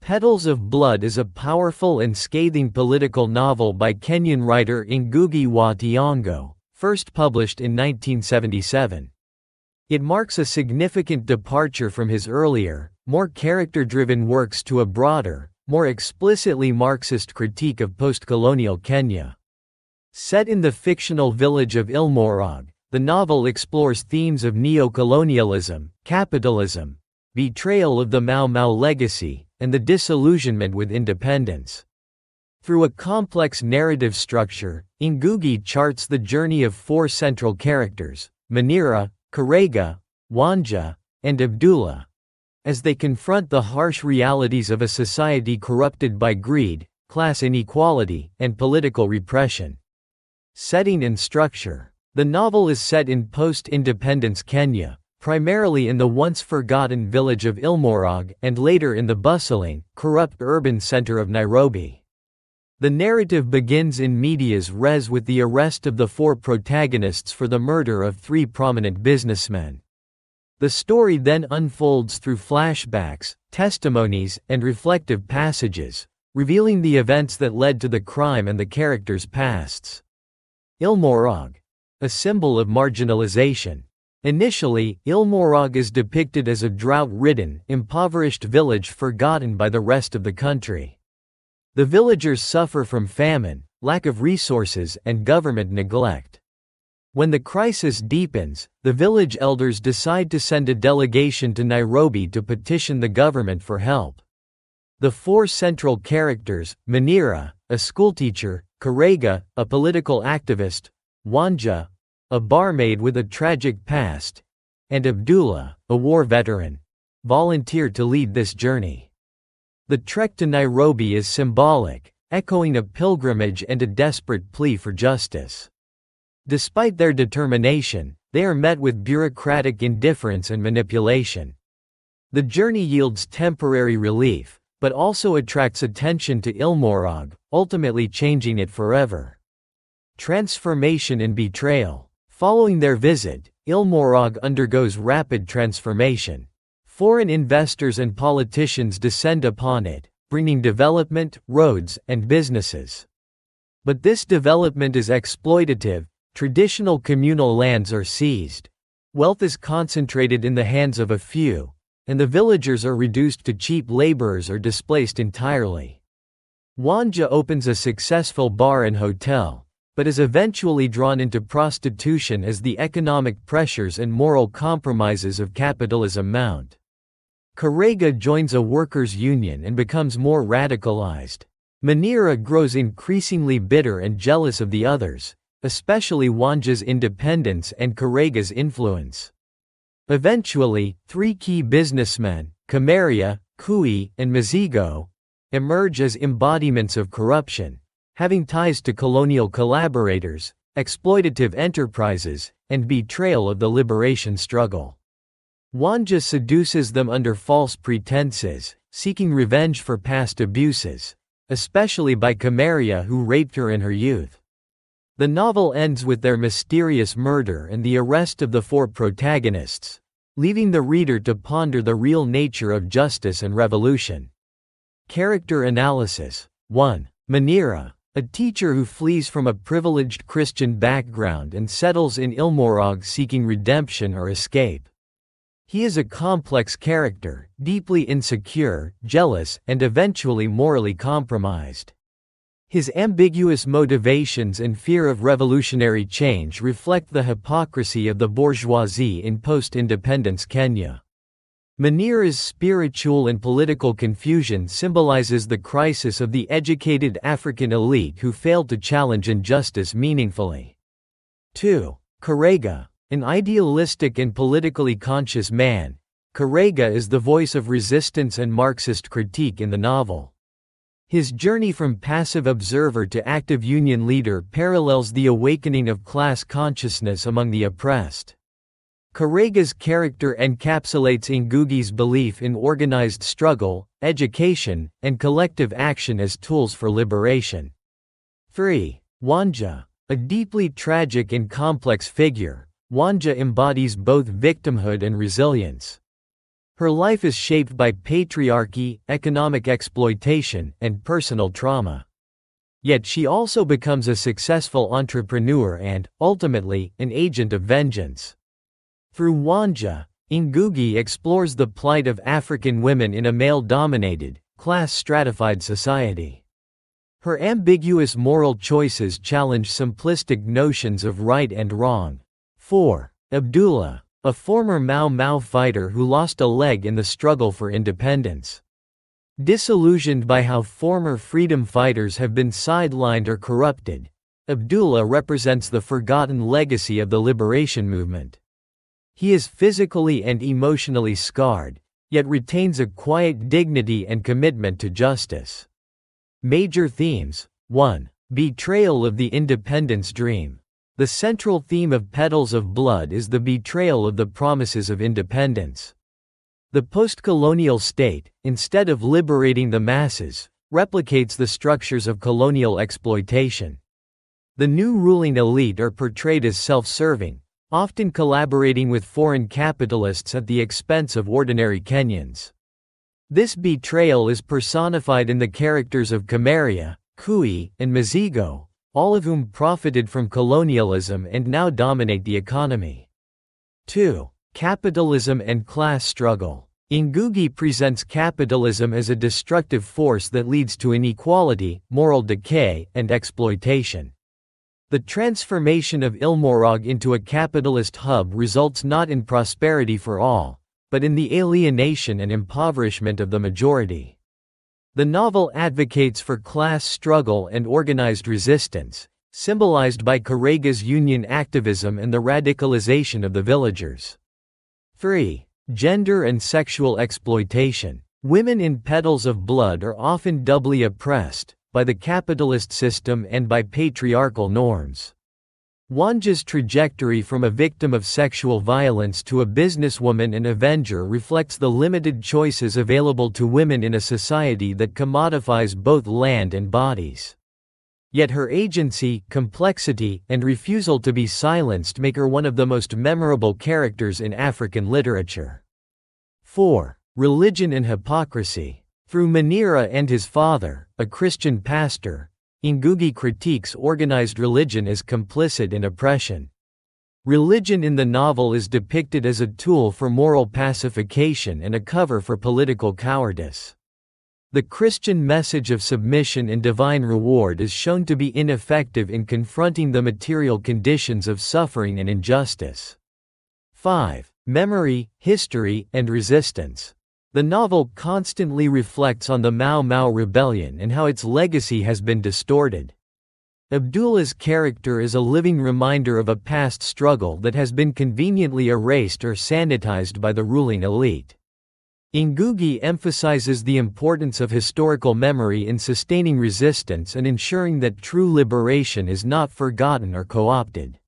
Petals of Blood is a powerful and scathing political novel by Kenyan writer Ngũgĩ wa Thiong'o, first published in 1977. It marks a significant departure from his earlier, more character-driven works to a broader, more explicitly Marxist critique of post-colonial Kenya. Set in the fictional village of Ilmorog, the novel explores themes of neo-colonialism, capitalism, betrayal of the Mau Mau legacy, and the disillusionment with independence. Through a complex narrative structure, Ngũgĩ charts the journey of four central characters, Manira, Karega, Wanja, and Abdullah, as they confront the harsh realities of a society corrupted by greed, class inequality, and political repression. Setting and structure. The novel is set in post-independence Kenya, primarily in the once-forgotten village of Ilmorog and later in the bustling, corrupt urban center of Nairobi. The narrative begins in medias res with the arrest of the four protagonists for the murder of three prominent businessmen. The story then unfolds through flashbacks, testimonies, and reflective passages, revealing the events that led to the crime and the characters' pasts. Ilmorog, a symbol of marginalization. Initially, Ilmorog is depicted as a drought-ridden, impoverished village forgotten by the rest of the country. The villagers suffer from famine, lack of resources, and government neglect. When the crisis deepens, the village elders decide to send a delegation to Nairobi to petition the government for help. The four central characters, Manira, a schoolteacher, Karega, a political activist, Wanja, a barmaid with a tragic past, and Abdullah, a war veteran, volunteer to lead this journey. The trek to Nairobi is symbolic, echoing a pilgrimage and a desperate plea for justice. Despite their determination, they are met with bureaucratic indifference and manipulation. The journey yields temporary relief, but also attracts attention to Ilmorog, ultimately changing it forever. Transformation and betrayal. Following their visit, Ilmorog undergoes rapid transformation. Foreign investors and politicians descend upon it, bringing development, roads, and businesses. But this development is exploitative. Traditional communal lands are seized. Wealth is concentrated in the hands of a few, and the villagers are reduced to cheap laborers or displaced entirely. Wanja opens a successful bar and hotel, but is eventually drawn into prostitution as the economic pressures and moral compromises of capitalism mount. Karega joins a workers' union and becomes more radicalized. Manira grows increasingly bitter and jealous of the others, especially Wanja's independence and Karega's influence. Eventually, three key businessmen, Kamaria, Kui, and Mizigo, emerge as embodiments of corruption, having ties to colonial collaborators, exploitative enterprises, and betrayal of the liberation struggle. Wanja seduces them under false pretenses, seeking revenge for past abuses, especially by Kamaria, who raped her in her youth. The novel ends with their mysterious murder and the arrest of the four protagonists, leaving the reader to ponder the real nature of justice and revolution. Character analysis. 1. Manira, a teacher who flees from a privileged Christian background and settles in Ilmorog seeking redemption or escape. He is a complex character, deeply insecure, jealous, and eventually morally compromised. His ambiguous motivations and fear of revolutionary change reflect the hypocrisy of the bourgeoisie in post-independence Kenya. Manira's spiritual and political confusion symbolizes the crisis of the educated African elite who failed to challenge injustice meaningfully. 2. Karega, an idealistic and politically conscious man, Karega is the voice of resistance and Marxist critique in the novel. His journey from passive observer to active union leader parallels the awakening of class consciousness among the oppressed. Karega's character encapsulates Ngũgĩ's belief in organized struggle, education, and collective action as tools for liberation. 3. Wanja, a deeply tragic and complex figure, Wanja embodies both victimhood and resilience. Her life is shaped by patriarchy, economic exploitation, and personal trauma. Yet she also becomes a successful entrepreneur and, ultimately, an agent of vengeance. Through Wanja, Ngũgĩ explores the plight of African women in a male-dominated, class-stratified society. Her ambiguous moral choices challenge simplistic notions of right and wrong. 4. Abdullah, a former Mau Mau fighter who lost a leg in the struggle for independence. Disillusioned by how former freedom fighters have been sidelined or corrupted, Abdullah represents the forgotten legacy of the liberation movement. He is physically and emotionally scarred, yet retains a quiet dignity and commitment to justice. Major themes. 1. Betrayal of the independence dream. The central theme of Petals of Blood is the betrayal of the promises of independence. The post-colonial state, instead of liberating the masses, replicates the structures of colonial exploitation. The new ruling elite are portrayed as self-serving, often collaborating with foreign capitalists at the expense of ordinary Kenyans. This betrayal is personified in the characters of Kamaria, Kui, and Mizigo, all of whom profited from colonialism and now dominate the economy. 2. Capitalism and class struggle. Ngũgĩ presents capitalism as a destructive force that leads to inequality, moral decay, and exploitation. The transformation of Ilmorog into a capitalist hub results not in prosperity for all, but in the alienation and impoverishment of the majority. The novel advocates for class struggle and organized resistance, symbolized by Karega's union activism and the radicalization of the villagers. 3. Gender and sexual exploitation. Women in Petals of Blood are often doubly oppressed, by the capitalist system and by patriarchal norms. Wanja's trajectory from a victim of sexual violence to a businesswoman and avenger reflects the limited choices available to women in a society that commodifies both land and bodies. Yet her agency, complexity, and refusal to be silenced make her one of the most memorable characters in African literature. 4. Religion and hypocrisy. Through Manira and his father, a Christian pastor, Ngũgĩ critiques organized religion as complicit in oppression. Religion in the novel is depicted as a tool for moral pacification and a cover for political cowardice. The Christian message of submission and divine reward is shown to be ineffective in confronting the material conditions of suffering and injustice. 5. Memory, history, and resistance. The novel constantly reflects on the Mau Mau rebellion and how its legacy has been distorted. Abdullah's character is a living reminder of a past struggle that has been conveniently erased or sanitized by the ruling elite. Ngũgĩ emphasizes the importance of historical memory in sustaining resistance and ensuring that true liberation is not forgotten or co-opted.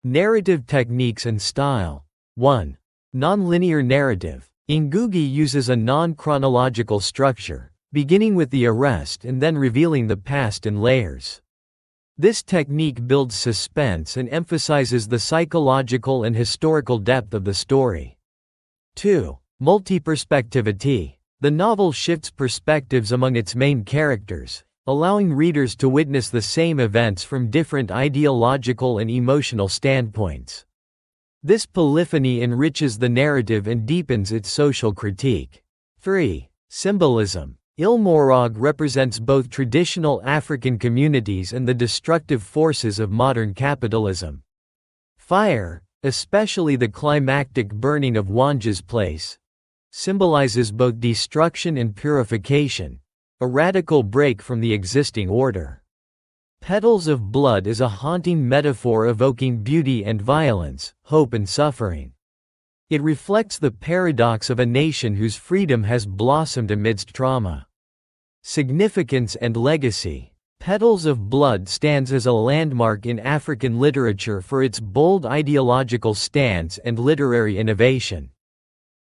Narrative techniques and style. 1. Nonlinear narrative. Ngũgĩ uses a non-chronological structure, beginning with the arrest and then revealing the past in layers. This technique builds suspense and emphasizes the psychological and historical depth of the story. 2. Multiperspectivity. The novel shifts perspectives among its main characters, allowing readers to witness the same events from different ideological and emotional standpoints. This polyphony enriches the narrative and deepens its social critique. 3. Symbolism. Ilmorog represents both traditional African communities and the destructive forces of modern capitalism. Fire, especially the climactic burning of Wanja's place, symbolizes both destruction and purification, a radical break from the existing order. Petals of Blood is a haunting metaphor evoking beauty and violence, hope and suffering. It reflects the paradox of a nation whose freedom has blossomed amidst trauma. Significance and legacy. Petals of Blood stands as a landmark in African literature for its bold ideological stance and literary innovation.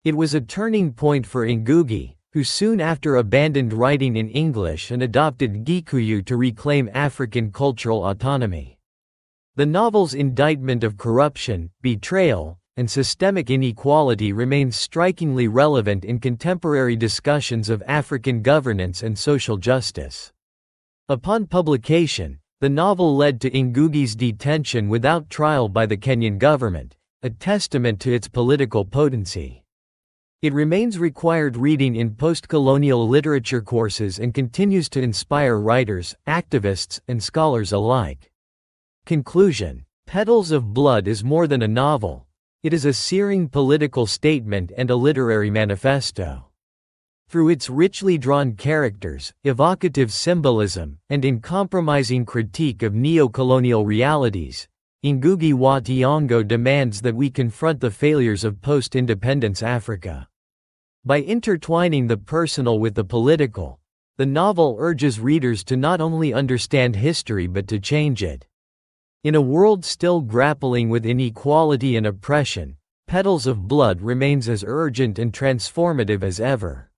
It was a turning point for Ngũgĩ, who soon after abandoned writing in English and adopted Gikuyu to reclaim African cultural autonomy. The novel's indictment of corruption, betrayal, and systemic inequality remains strikingly relevant in contemporary discussions of African governance and social justice. Upon publication, the novel led to Ngũgĩ's detention without trial by the Kenyan government, a testament to its political potency. It remains required reading in post-colonial literature courses and continues to inspire writers, activists, and scholars alike. Conclusion: Petals of Blood is more than a novel. It is a searing political statement and a literary manifesto. Through its richly drawn characters, evocative symbolism, and uncompromising critique of neo-colonial realities, Ngũgĩ wa Thiong'o demands that we confront the failures of post-independence Africa. By intertwining the personal with the political, the novel urges readers to not only understand history but to change it. In a world still grappling with inequality and oppression, Petals of Blood remains as urgent and transformative as ever.